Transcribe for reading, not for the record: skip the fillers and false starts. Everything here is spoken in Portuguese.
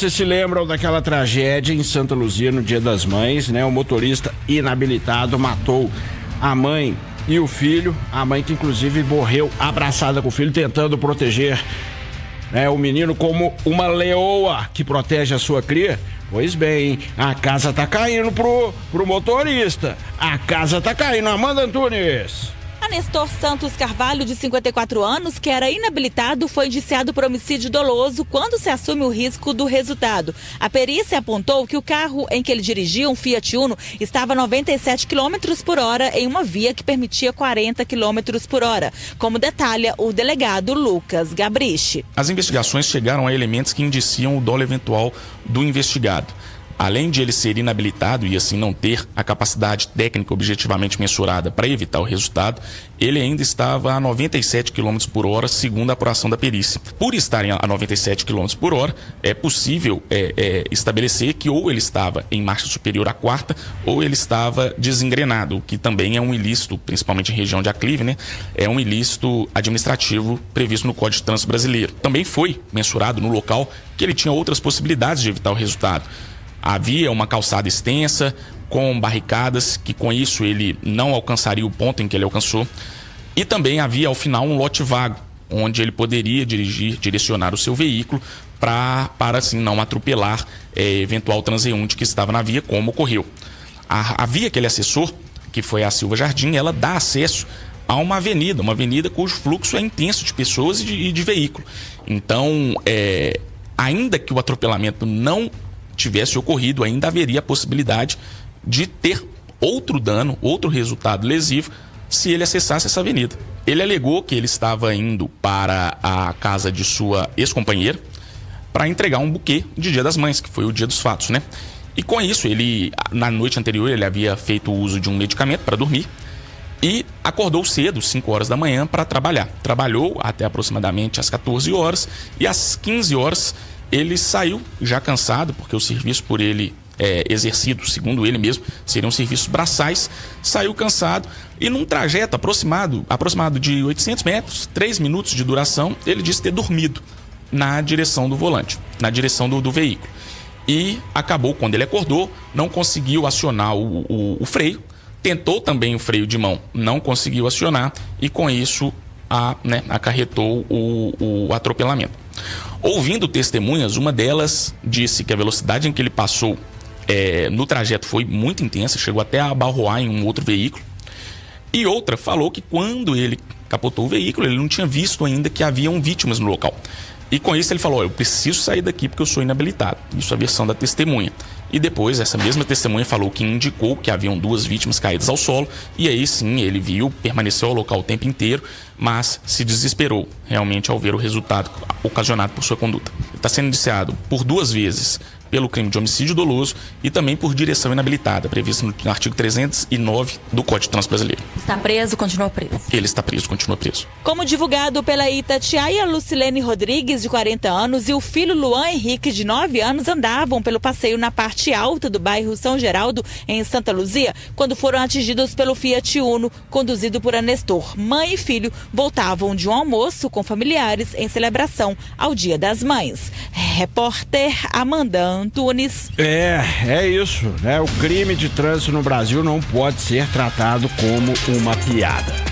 Vocês se lembram daquela tragédia em Santa Luzia no Dia das Mães, né? O motorista inabilitado matou a mãe e o filho. A mãe que inclusive morreu abraçada com o filho, tentando proteger, né, o menino como uma leoa que protege a sua cria. Pois bem, a casa tá caindo pro motorista. A casa tá caindo. Amanda Antunes. Nestor Santos Carvalho, de 54 anos, que era inabilitado, foi indiciado por homicídio doloso quando se assume o risco do resultado. A perícia apontou que o carro em que ele dirigia, um Fiat Uno, estava a 97 km por hora em uma via que permitia 40 km por hora, como detalha o delegado Lucas Gabriche. As investigações chegaram a elementos que indiciam o dolo eventual do investigado. Além de ele ser inabilitado e assim não ter a capacidade técnica objetivamente mensurada para evitar o resultado, ele ainda estava a 97 km por hora, segundo a apuração da perícia. Por estarem a 97 km por hora, é possível estabelecer que ou ele estava em marcha superior à quarta ou ele estava desengrenado, o que também é um ilícito, principalmente em região de aclive, né? É um ilícito administrativo previsto no Código de Trânsito Brasileiro. Também foi mensurado no local que ele tinha outras possibilidades de evitar o resultado. Havia uma calçada extensa, com barricadas, que com isso ele não alcançaria o ponto em que ele alcançou. E também havia ao final um lote vago, onde ele poderia direcionar o seu veículo para assim não atropelar eventual transeunte que estava na via, como ocorreu. A via que ele acessou, que foi a Silva Jardim, ela dá acesso a uma avenida cujo fluxo é intenso de pessoas e de veículo. Então, ainda que o atropelamento não tivesse ocorrido, ainda haveria a possibilidade de ter outro dano, outro resultado lesivo, se ele acessasse essa avenida. Ele alegou que ele estava indo para a casa de sua ex-companheira para entregar um buquê de Dia das Mães, que foi o dia dos fatos, né? E com isso, ele, na noite anterior, ele havia feito uso de um medicamento para dormir e acordou cedo, 5 horas da manhã, para trabalhar. Trabalhou até aproximadamente às 14 horas e às 15 horas ele saiu já cansado, porque o serviço por ele exercido, segundo ele mesmo, seriam serviços braçais. Saiu cansado e num trajeto aproximado de 800 metros, 3 minutos de duração, ele disse ter dormido na direção do volante, na direção do veículo. E acabou, quando ele acordou, não conseguiu acionar o freio, tentou também o freio de mão, não conseguiu acionar e com isso acarretou o atropelamento. Ouvindo testemunhas, uma delas disse que a velocidade em que ele passou no trajeto foi muito intensa, chegou até a abarroar em um outro veículo. E outra falou que quando ele capotou o veículo, ele não tinha visto ainda que haviam vítimas no local. E com isso ele falou, eu preciso sair daqui porque eu sou inabilitado. Isso é a versão da testemunha. E depois essa mesma testemunha falou que indicou que haviam 2 vítimas caídas ao solo. E aí sim, ele viu, permaneceu ao local o tempo inteiro, mas se desesperou realmente ao ver o resultado ocasionado por sua conduta. Ele está sendo indiciado por 2 vezes pelo crime de homicídio doloso e também por direção inabilitada, previsto no artigo 309 do Código de Trânsito Brasileiro. Está preso, continua preso. Ele está preso, continua preso. Como divulgado pela Itatiaia, Lucilene Rodrigues, de 40 anos, e o filho Luan Henrique, de 9 anos, andavam pelo passeio na parte alta do bairro São Geraldo, em Santa Luzia, quando foram atingidos pelo Fiat Uno, conduzido por Nestor. Mãe e filho voltavam de um almoço com familiares em celebração ao Dia das Mães. Repórter Amanda Antunes. É isso, né? O crime de trânsito no Brasil não pode ser tratado como uma piada.